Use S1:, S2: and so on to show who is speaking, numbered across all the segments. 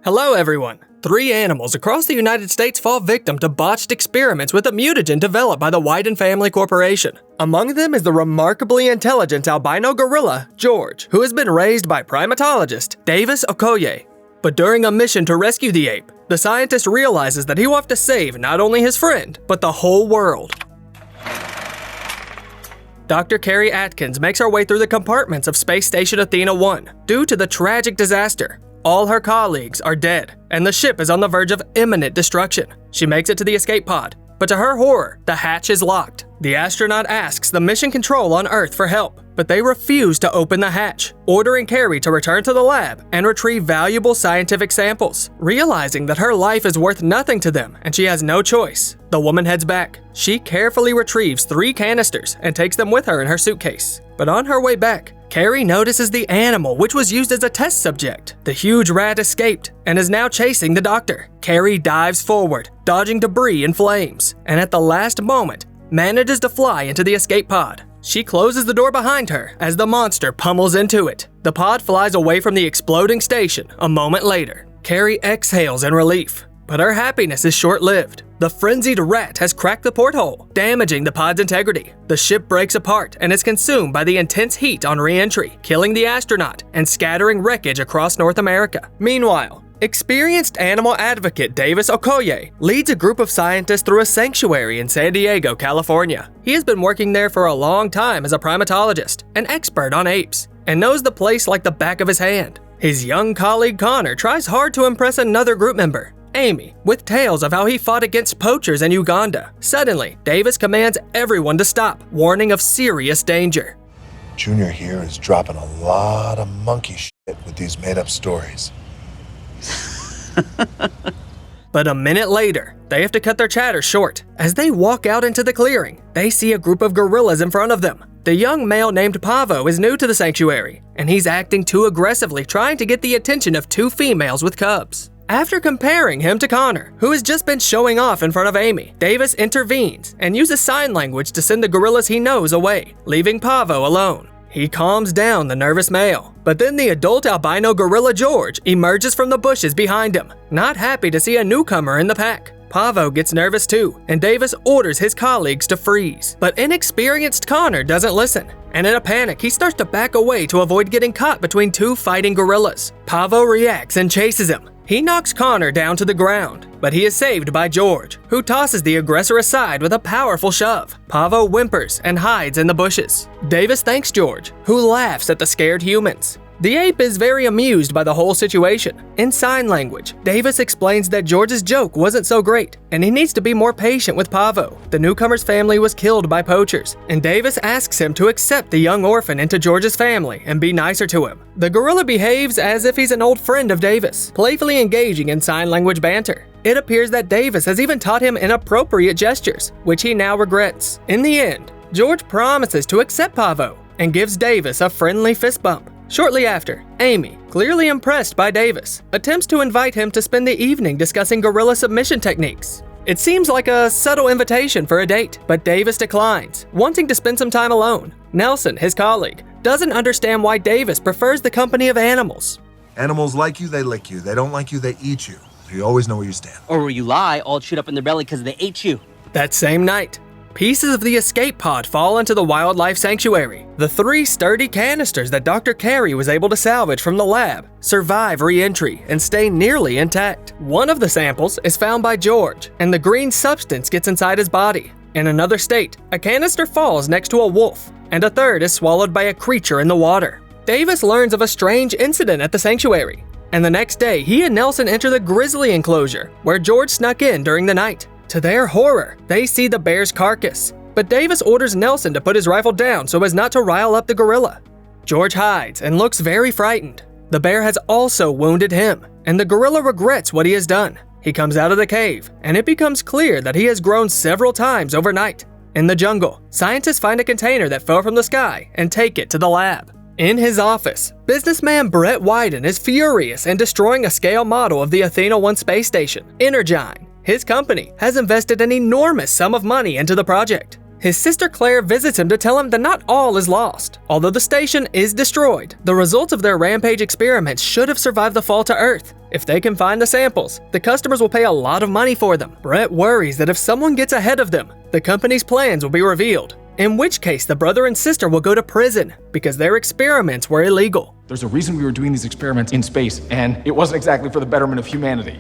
S1: Hello everyone! 3 animals across the United States fall victim to botched experiments with a mutagen developed by the Wyden Family Corporation. Among them is the remarkably intelligent albino gorilla, George, who has been raised by primatologist Davis Okoye. But during a mission to rescue the ape, the scientist realizes that he will have to save not only his friend, but the whole world. Dr. Carrie Atkins makes her way through the compartments of Space Station Athena-1 due to the tragic disaster. All her colleagues are dead, and the ship is on the verge of imminent destruction. She makes it to the escape pod, but to her horror, the hatch is locked. The astronaut asks the mission control on Earth for help, but they refuse to open the hatch, ordering Carrie to return to the lab and retrieve valuable scientific samples. Realizing that her life is worth nothing to them and she has no choice, the woman heads back. She carefully retrieves 3 canisters and takes them with her in her suitcase. But on her way back, Carrie notices the animal which was used as a test subject. The huge rat escaped and is now chasing the doctor. Carrie dives forward, dodging debris and flames, and at the last moment, manages to fly into the escape pod. She closes the door behind her as the monster pummels into it. The pod flies away from the exploding station a moment later. Carrie exhales in relief, but her happiness is short-lived. The frenzied rat has cracked the porthole, damaging the pod's integrity. The ship breaks apart and is consumed by the intense heat on re-entry, killing the astronaut and scattering wreckage across North America. Meanwhile, experienced animal advocate Davis Okoye leads a group of scientists through a sanctuary in San Diego, California. He has been working there for a long time as a primatologist, an expert on apes, and knows the place like the back of his hand. His young colleague Connor tries hard to impress another group member, Amy, with tales of how he fought against poachers in Uganda. Suddenly, Davis commands everyone to stop, warning of serious danger.
S2: Junior here is dropping a lot of monkey shit with these made-up stories.
S1: But a minute later, they have to cut their chatter short. As they walk out into the clearing, they see a group of gorillas in front of them. The young male named Pavo is new to the sanctuary, and he's acting too aggressively, trying to get the attention of 2 females with cubs. After comparing him to Connor, who has just been showing off in front of Amy, Davis intervenes and uses sign language to send the gorillas he knows away, leaving Pavo alone. He calms down the nervous male, but then the adult albino gorilla George emerges from the bushes behind him, not happy to see a newcomer in the pack. Pavo gets nervous too, and Davis orders his colleagues to freeze. But inexperienced Connor doesn't listen, and in a panic, he starts to back away to avoid getting caught between 2 fighting gorillas. Pavo reacts and chases him. He knocks Connor down to the ground, but he is saved by George, who tosses the aggressor aside with a powerful shove. Pavo whimpers and hides in the bushes. Davis thanks George, who laughs at the scared humans. The ape is very amused by the whole situation. In sign language, Davis explains that George's joke wasn't so great, and he needs to be more patient with Pavo. The newcomer's family was killed by poachers, and Davis asks him to accept the young orphan into George's family and be nicer to him. The gorilla behaves as if he's an old friend of Davis, playfully engaging in sign language banter. It appears that Davis has even taught him inappropriate gestures, which he now regrets. In the end, George promises to accept Pavo and gives Davis a friendly fist bump. Shortly after, Amy, clearly impressed by Davis, attempts to invite him to spend the evening discussing gorilla submission techniques. It seems like a subtle invitation for a date, but Davis declines, wanting to spend some time alone. Nelson, his colleague, doesn't understand why Davis prefers the company of animals.
S2: Animals like you, they lick you. They don't like you, they eat you. So you always know where you stand.
S3: Or where you lie, all chewed up in their belly because they ate you.
S1: That same night, pieces of the escape pod fall into the wildlife sanctuary. The 3 sturdy canisters that Dr. Carey was able to salvage from the lab survive re-entry and stay nearly intact. One of the samples is found by George, and the green substance gets inside his body. In another state, a canister falls next to a wolf, and a third is swallowed by a creature in the water. Davis learns of a strange incident at the sanctuary, and the next day he and Nelson enter the grizzly enclosure, where George snuck in during the night. To their horror, they see the bear's carcass, but Davis orders Nelson to put his rifle down so as not to rile up the gorilla. George hides and looks very frightened. The bear has also wounded him, and the gorilla regrets what he has done. He comes out of the cave, and it becomes clear that he has grown several times overnight. In the jungle, scientists find a container that fell from the sky and take it to the lab. In his office, businessman Brett Wyden is furious and destroying a scale model of the Athena-1 space station, Energyne. His company has invested an enormous sum of money into the project. His sister Claire visits him to tell him that not all is lost. Although the station is destroyed, the results of their rampage experiments should have survived the fall to Earth. If they can find the samples, the customers will pay a lot of money for them. Brett worries that if someone gets ahead of them, the company's plans will be revealed, in which case the brother and sister will go to prison because their experiments were illegal.
S4: There's a reason we were doing these experiments in space, and it wasn't exactly for the betterment of humanity.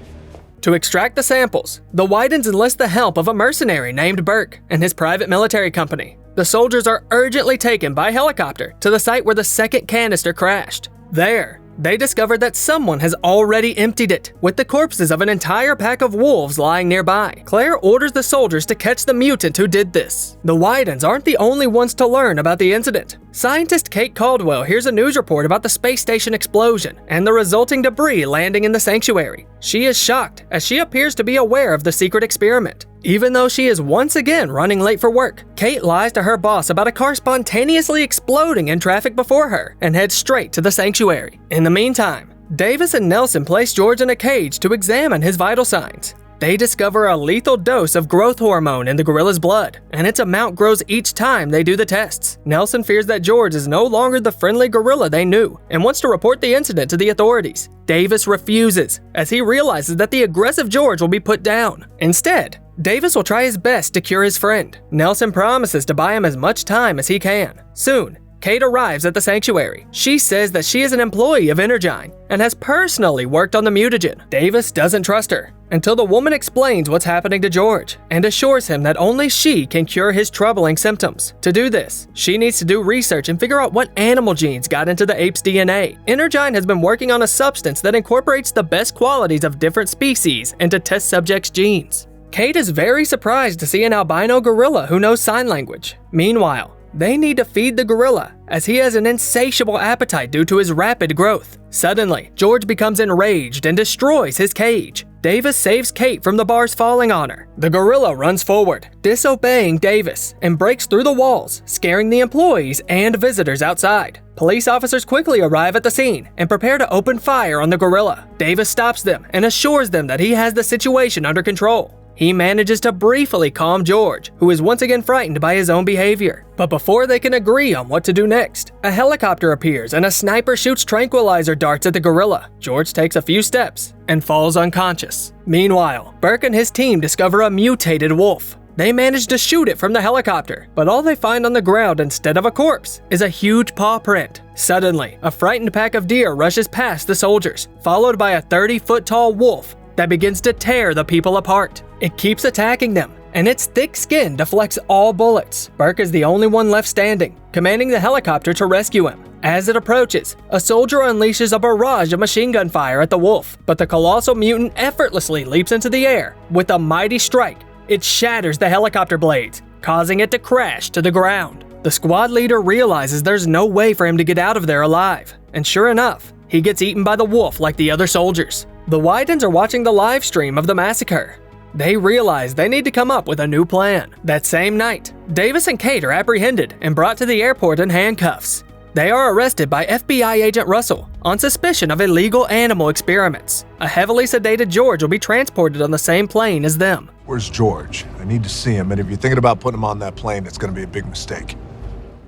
S1: To extract the samples, the Widens enlist the help of a mercenary named Burke and his private military company. The soldiers are urgently taken by helicopter to the site where the second canister crashed. There, they discovered that someone has already emptied it, with the corpses of an entire pack of wolves lying nearby. Claire orders the soldiers to catch the mutant who did this. The Widens aren't the only ones to learn about the incident. Scientist Kate Caldwell hears a news report about the space station explosion and the resulting debris landing in the sanctuary. She is shocked, as she appears to be aware of the secret experiment. Even though she is once again running late for work, Kate lies to her boss about a car spontaneously exploding in traffic before her and heads straight to the sanctuary. In the meantime, Davis and Nelson place George in a cage to examine his vital signs. They discover a lethal dose of growth hormone in the gorilla's blood, and its amount grows each time they do the tests. Nelson fears that George is no longer the friendly gorilla they knew and wants to report the incident to the authorities. Davis refuses, as he realizes that the aggressive George will be put down. Instead, Davis will try his best to cure his friend. Nelson promises to buy him as much time as he can. Soon, Kate arrives at the sanctuary. She says that she is an employee of Energine and has personally worked on the mutagen. Davis doesn't trust her until the woman explains what's happening to George and assures him that only she can cure his troubling symptoms. To do this, she needs to do research and figure out what animal genes got into the ape's DNA. Energine has been working on a substance that incorporates the best qualities of different species into test subjects' genes. Kate is very surprised to see an albino gorilla who knows sign language. Meanwhile, they need to feed the gorilla, as he has an insatiable appetite due to his rapid growth. Suddenly, George becomes enraged and destroys his cage. Davis saves Kate from the bars falling on her. The gorilla runs forward, disobeying Davis, and breaks through the walls, scaring the employees and visitors outside. Police officers quickly arrive at the scene and prepare to open fire on the gorilla. Davis stops them and assures them that he has the situation under control. He manages to briefly calm George, who is once again frightened by his own behavior. But before they can agree on what to do next, a helicopter appears and a sniper shoots tranquilizer darts at the gorilla. George takes a few steps and falls unconscious. Meanwhile, Burke and his team discover a mutated wolf. They manage to shoot it from the helicopter, but all they find on the ground instead of a corpse is a huge paw print. Suddenly, a frightened pack of deer rushes past the soldiers, followed by a 30-foot-tall wolf that begins to tear the people apart. It keeps attacking them, and its thick skin deflects all bullets. Burke is the only one left standing, commanding the helicopter to rescue him. As it approaches, a soldier unleashes a barrage of machine gun fire at the wolf, but the colossal mutant effortlessly leaps into the air. With a mighty strike, it shatters the helicopter blades, causing it to crash to the ground. The squad leader realizes there's no way for him to get out of there alive, and sure enough, he gets eaten by the wolf like the other soldiers. The Widens are watching the live stream of the massacre. They realize they need to come up with a new plan. That same night, Davis and Kate are apprehended and brought to the airport in handcuffs. They are arrested by FBI agent Russell on suspicion of illegal animal experiments. A heavily sedated George will be transported on the same plane as them.
S2: Where's George? I need to see him, and if you're thinking about putting him on that plane, it's going to be a big mistake.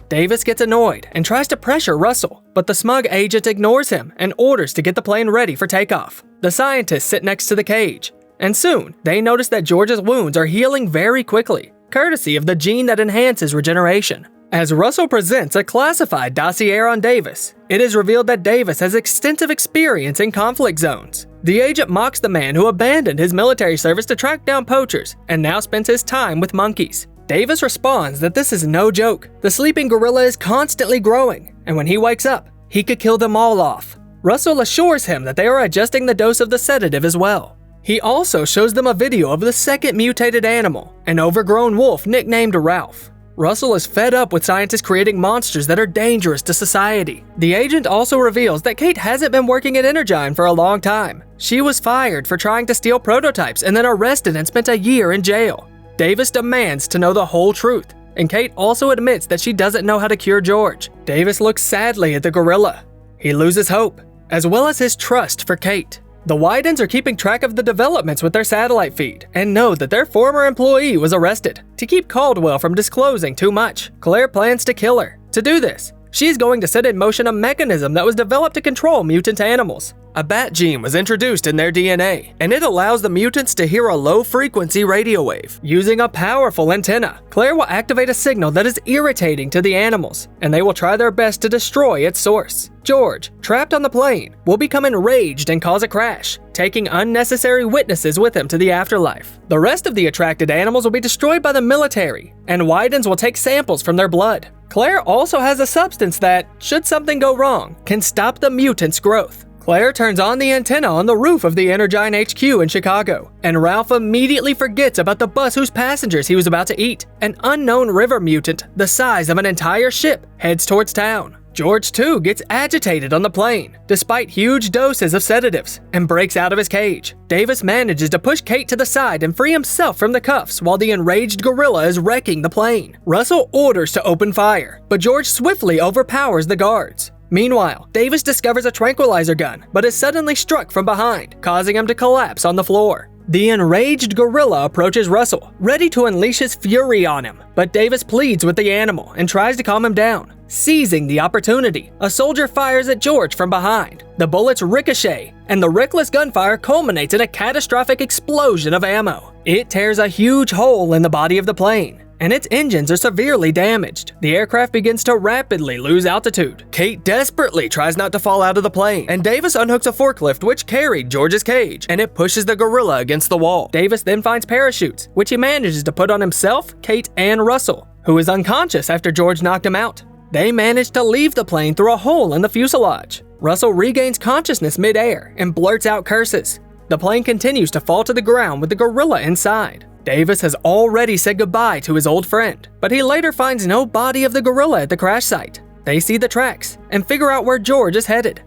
S1: Davis gets annoyed and tries to pressure Russell, but the smug agent ignores him and orders to get the plane ready for takeoff. The scientists sit next to the cage, and soon they notice that George's wounds are healing very quickly, courtesy of the gene that enhances regeneration. As Russell presents a classified dossier on Davis, it is revealed that Davis has extensive experience in conflict zones. The agent mocks the man who abandoned his military service to track down poachers and now spends his time with monkeys. Davis responds that this is no joke. The sleeping gorilla is constantly growing, and when he wakes up, he could kill them all off. Russell assures him that they are adjusting the dose of the sedative as well. He also shows them a video of the second mutated animal, an overgrown wolf nicknamed Ralph. Russell is fed up with scientists creating monsters that are dangerous to society. The agent also reveals that Kate hasn't been working at Energine for a long time. She was fired for trying to steal prototypes and then arrested and spent a year in jail. Davis demands to know the whole truth, and Kate also admits that she doesn't know how to cure George. Davis looks sadly at the gorilla. He loses hope, as well as his trust for Kate. The Widens are keeping track of the developments with their satellite feed and know that their former employee was arrested. To keep Caldwell from disclosing too much, Claire plans to kill her. To do this, she's going to set in motion a mechanism that was developed to control mutant animals. A bat gene was introduced in their DNA, and it allows the mutants to hear a low-frequency radio wave. Using a powerful antenna, Claire will activate a signal that is irritating to the animals, and they will try their best to destroy its source. George, trapped on the plane, will become enraged and cause a crash, taking unnecessary witnesses with him to the afterlife. The rest of the attracted animals will be destroyed by the military, and Widens will take samples from their blood. Claire also has a substance that, should something go wrong, can stop the mutants' growth. Claire turns on the antenna on the roof of the Energine HQ in Chicago, and Ralph immediately forgets about the bus whose passengers he was about to eat. An unknown river mutant, the size of an entire ship, heads towards town. George, too, gets agitated on the plane, despite huge doses of sedatives, and breaks out of his cage. Davis manages to push Kate to the side and free himself from the cuffs while the enraged gorilla is wrecking the plane. Russell orders to open fire, but George swiftly overpowers the guards. Meanwhile, Davis discovers a tranquilizer gun, but is suddenly struck from behind, causing him to collapse on the floor. The enraged gorilla approaches Russell, ready to unleash his fury on him, but Davis pleads with the animal and tries to calm him down. Seizing the opportunity, a soldier fires at George from behind. The bullets ricochet, and the reckless gunfire culminates in a catastrophic explosion of ammo. It tears a huge hole in the body of the plane, and its engines are severely damaged. The aircraft begins to rapidly lose altitude. Kate desperately tries not to fall out of the plane, and Davis unhooks a forklift which carried George's cage, and it pushes the gorilla against the wall. Davis then finds parachutes, which he manages to put on himself, Kate, and Russell, who is unconscious after George knocked him out. They manage to leave the plane through a hole in the fuselage. Russell regains consciousness mid-air and blurts out curses. The plane continues to fall to the ground with the gorilla inside. Davis has already said goodbye to his old friend, but he later finds no body of the gorilla at the crash site. They see the tracks and figure out where George is headed.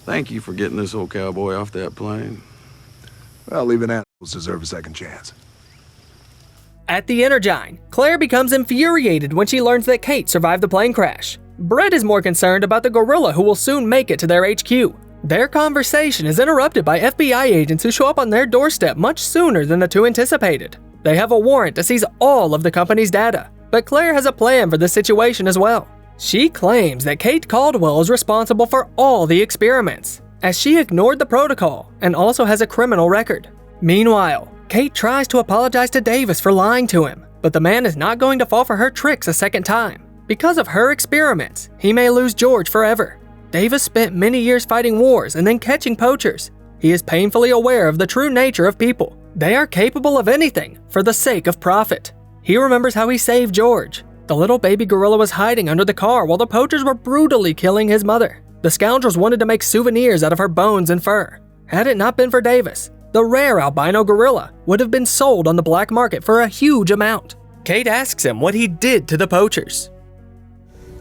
S5: Thank you for getting this old cowboy off that plane.
S2: Well, even animals deserve a second chance.
S1: At the Energine, Claire becomes infuriated when she learns that Kate survived the plane crash. Brett is more concerned about the gorilla who will soon make it to their HQ. Their conversation is interrupted by FBI agents who show up on their doorstep much sooner than the two anticipated. They have a warrant to seize all of the company's data, but Claire has a plan for this situation as well. She claims that Kate Caldwell is responsible for all the experiments, as she ignored the protocol and also has a criminal record. Meanwhile, Kate tries to apologize to Davis for lying to him, but the man is not going to fall for her tricks a second time. Because of her experiments, he may lose George forever. Davis spent many years fighting wars and then catching poachers. He is painfully aware of the true nature of people. They are capable of anything for the sake of profit. He remembers how he saved George. The little baby gorilla was hiding under the car while the poachers were brutally killing his mother. The scoundrels wanted to make souvenirs out of her bones and fur. Had it not been for Davis, the rare albino gorilla would have been sold on the black market for a huge amount. Kate asks him what he did to the poachers.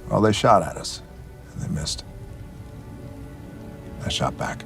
S2: Well, they shot at us, and they missed. I shot back.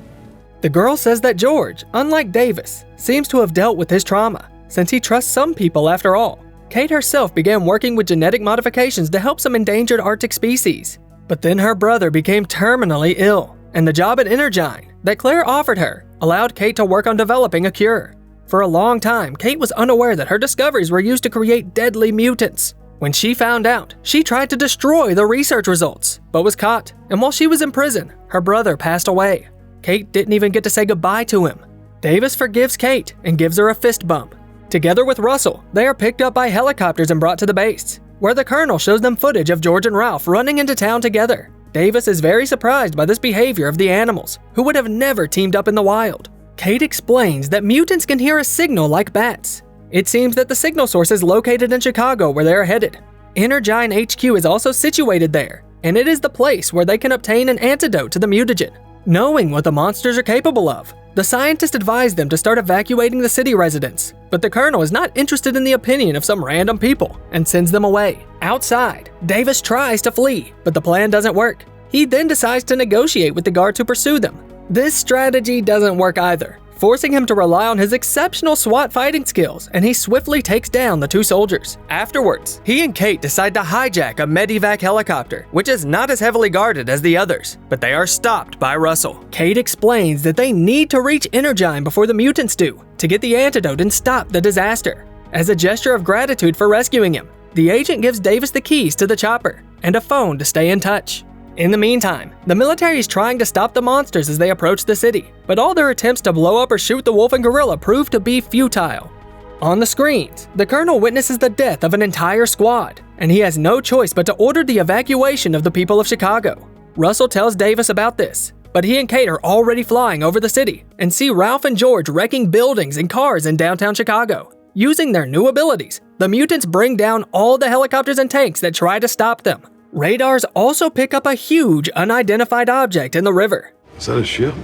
S1: The girl says that George, unlike Davis, seems to have dealt with his trauma, since he trusts some people after all. Kate herself began working with genetic modifications to help some endangered Arctic species. But then her brother became terminally ill, and the job at Energine that Claire offered her allowed Kate to work on developing a cure. For a long time, Kate was unaware that her discoveries were used to create deadly mutants. When she found out, she tried to destroy the research results, but was caught, and while she was in prison, her brother passed away. Kate didn't even get to say goodbye to him. Davis forgives Kate and gives her a fist bump. Together with Russell, they are picked up by helicopters and brought to the base, where the colonel shows them footage of George and Ralph running into town together. Davis is very surprised by this behavior of the animals, who would have never teamed up in the wild. Kate explains that mutants can hear a signal like bats. It seems that the signal source is located in Chicago where they are headed. Energine HQ is also situated there, and it is the place where they can obtain an antidote to the mutagen. Knowing what the monsters are capable of, the scientists advise them to start evacuating the city residents, but the colonel is not interested in the opinion of some random people and sends them away. Outside, Davis tries to flee, but the plan doesn't work. He then decides to negotiate with the guards who pursue them. This strategy doesn't work either. forcing him to rely on his exceptional SWAT fighting skills, and he swiftly takes down the 2 soldiers. Afterwards, he and Kate decide to hijack a medevac helicopter, which is not as heavily guarded as the others, but they are stopped by Russell. Kate explains that they need to reach Energyne before the mutants do, to get the antidote and stop the disaster. As a gesture of gratitude for rescuing him, the agent gives Davis the keys to the chopper and a phone to stay in touch. In the meantime, the military is trying to stop the monsters as they approach the city, but all their attempts to blow up or shoot the wolf and gorilla prove to be futile. On the screens, the colonel witnesses the death of an entire squad, and he has no choice but to order the evacuation of the people of Chicago. Russell tells Davis about this, but he and Kate are already flying over the city and see Ralph and George wrecking buildings and cars in downtown Chicago. Using their new abilities, the mutants bring down all the helicopters and tanks that try to stop them. Radars also pick up a huge, unidentified object in the river.
S5: Is that a ship?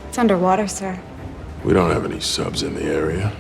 S6: It's underwater, sir.
S5: We don't have any subs in the area.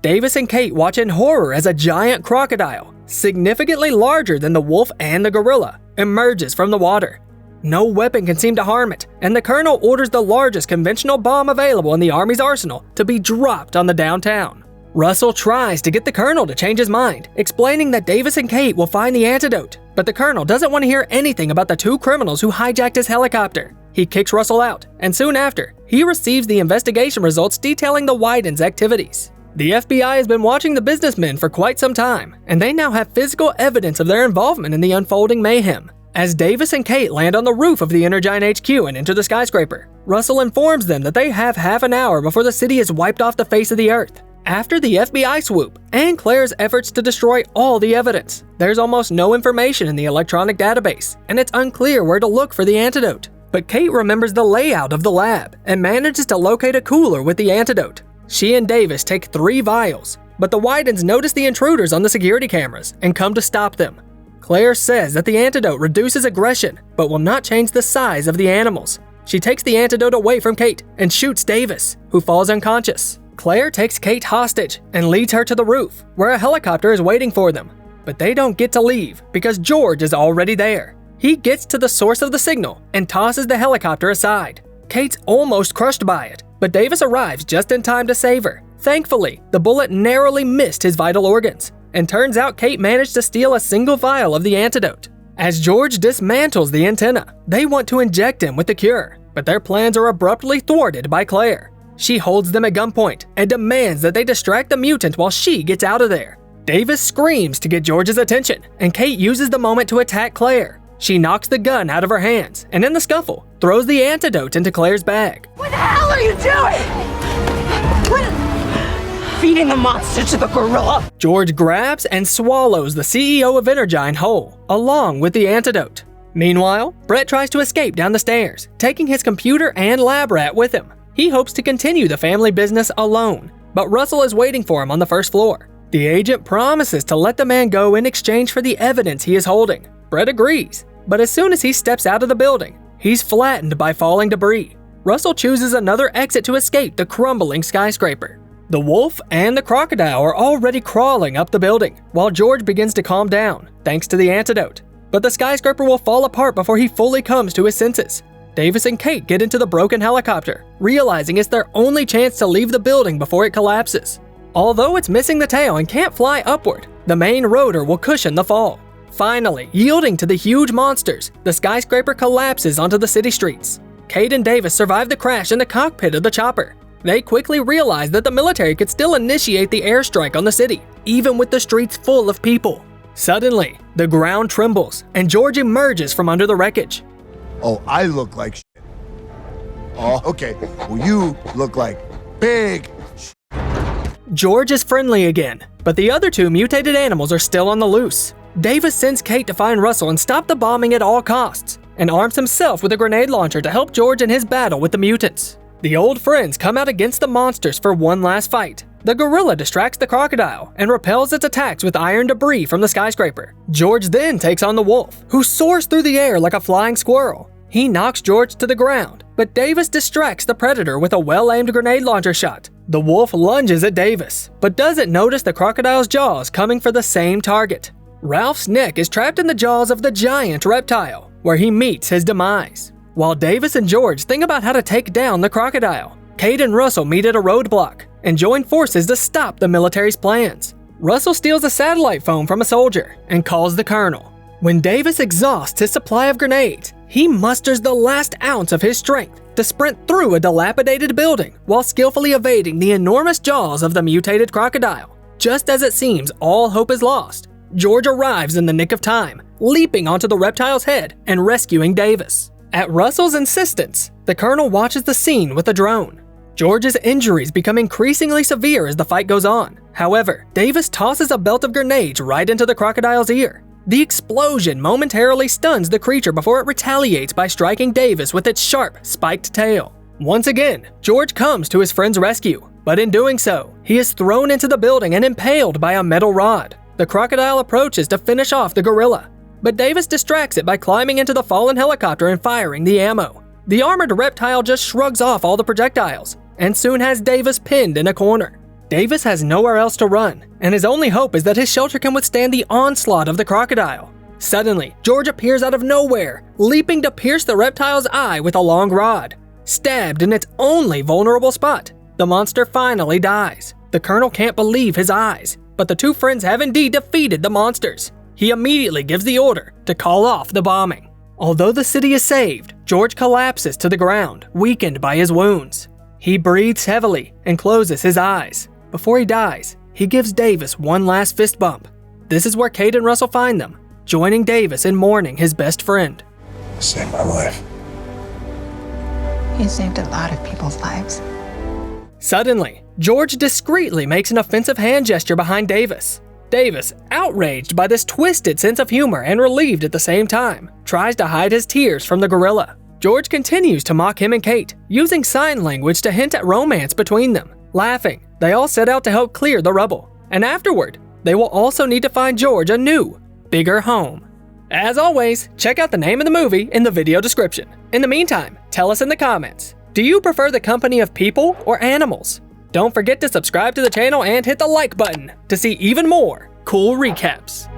S1: Davis and Kate watch in horror as a giant crocodile, significantly larger than the wolf and the gorilla, emerges from the water. No weapon can seem to harm it, and the colonel orders the largest conventional bomb available in the Army's arsenal to be dropped on the downtown. Russell tries to get the colonel to change his mind, explaining that Davis and Kate will find the antidote, but the colonel doesn't want to hear anything about the 2 criminals who hijacked his helicopter. He kicks Russell out, and soon after, he receives the investigation results detailing the Wydens' activities. The FBI has been watching the businessmen for quite some time, and they now have physical evidence of their involvement in the unfolding mayhem. As Davis and Kate land on the roof of the Energyne HQ and enter the skyscraper, Russell informs them that they have half an hour before the city is wiped off the face of the earth. After the FBI swoop and Claire's efforts to destroy all the evidence, there's almost no information in the electronic database, and it's unclear where to look for the antidote. But Kate remembers the layout of the lab and manages to locate a cooler with the antidote. She and Davis take 3 vials, but the Wydens notice the intruders on the security cameras and come to stop them. Claire says that the antidote reduces aggression, but will not change the size of the animals. She takes the antidote away from Kate and shoots Davis, who falls unconscious. Claire takes Kate hostage and leads her to the roof, where a helicopter is waiting for them. But they don't get to leave because George is already there. He gets to the source of the signal and tosses the helicopter aside. Kate's almost crushed by it, but Davis arrives just in time to save her. Thankfully, the bullet narrowly missed his vital organs, and turns out Kate managed to steal a single vial of the antidote. As George dismantles the antenna, they want to inject him with the cure, but their plans are abruptly thwarted by Claire. She holds them at gunpoint and demands that they distract the mutant while she gets out of there. Davis screams to get George's attention, and Kate uses the moment to attack Claire. She knocks the gun out of her hands, and in the scuffle, throws the antidote into Claire's bag.
S6: What the hell are you doing? Feeding the monster to the gorilla.
S1: George grabs and swallows the CEO of Energyne whole, along with the antidote. Meanwhile, Brett tries to escape down the stairs, taking his computer and lab rat with him. He hopes to continue the family business alone, but Russell is waiting for him on the first floor. The agent promises to let the man go in exchange for the evidence he is holding. Brett agrees, but as soon as he steps out of the building, he's flattened by falling debris. Russell chooses another exit to escape the crumbling skyscraper. The wolf and the crocodile are already crawling up the building, while George begins to calm down, thanks to the antidote. But the skyscraper will fall apart before he fully comes to his senses. Davis and Kate get into the broken helicopter, realizing it's their only chance to leave the building before it collapses. Although it's missing the tail and can't fly upward, the main rotor will cushion the fall. Finally, yielding to the huge monsters, the skyscraper collapses onto the city streets. Kate and Davis survive the crash in the cockpit of the chopper. They quickly realize that the military could still initiate the airstrike on the city, even with the streets full of people. Suddenly, the ground trembles, and George emerges from under the wreckage.
S2: Oh, I look like shit. Oh, okay. Well, you look like big shit.
S1: George is friendly again, but the other 2 mutated animals are still on the loose. Davis sends Kate to find Russell and stop the bombing at all costs, and arms himself with a grenade launcher to help George in his battle with the mutants. The old friends come out against the monsters for one last fight. The gorilla distracts the crocodile and repels its attacks with iron debris from the skyscraper. George then takes on the wolf, who soars through the air like a flying squirrel. He knocks George to the ground, but Davis distracts the predator with a well-aimed grenade launcher shot. The wolf lunges at Davis, but doesn't notice the crocodile's jaws coming for the same target. Ralph's neck is trapped in the jaws of the giant reptile, where he meets his demise. While Davis and George think about how to take down the crocodile, Kate and Russell meet at a roadblock and join forces to stop the military's plans. Russell steals a satellite phone from a soldier and calls the colonel. When Davis exhausts his supply of grenades, he musters the last ounce of his strength to sprint through a dilapidated building while skillfully evading the enormous jaws of the mutated crocodile. Just as it seems all hope is lost, George arrives in the nick of time, leaping onto the reptile's head and rescuing Davis. At Russell's insistence, the colonel watches the scene with a drone. George's injuries become increasingly severe as the fight goes on. However, Davis tosses a belt of grenades right into the crocodile's ear. The explosion momentarily stuns the creature before it retaliates by striking Davis with its sharp, spiked tail. Once again, George comes to his friend's rescue, but in doing so, he is thrown into the building and impaled by a metal rod. The crocodile approaches to finish off the gorilla, but Davis distracts it by climbing into the fallen helicopter and firing the ammo. The armored reptile just shrugs off all the projectiles and soon has Davis pinned in a corner. Davis has nowhere else to run, and his only hope is that his shelter can withstand the onslaught of the crocodile. Suddenly, George appears out of nowhere, leaping to pierce the reptile's eye with a long rod. Stabbed in its only vulnerable spot, the monster finally dies. The colonel can't believe his eyes, but the two friends have indeed defeated the monsters. He immediately gives the order to call off the bombing. Although the city is saved, George collapses to the ground, weakened by his wounds. He breathes heavily and closes his eyes. Before he dies, he gives Davis one last fist bump. This is where Kate and Russell find them, joining Davis in mourning his best friend.
S2: You saved my life.
S6: You saved a lot of people's lives.
S1: Suddenly, George discreetly makes an offensive hand gesture behind Davis. Davis, outraged by this twisted sense of humor and relieved at the same time, tries to hide his tears from the gorilla. George continues to mock him and Kate, using sign language to hint at romance between them. Laughing, they all set out to help clear the rubble, and afterward, they will also need to find George a new, bigger home. As always, check out the name of the movie in the video description. In the meantime, tell us in the comments, do you prefer the company of people or animals? Don't forget to subscribe to the channel and hit the like button to see even more cool recaps.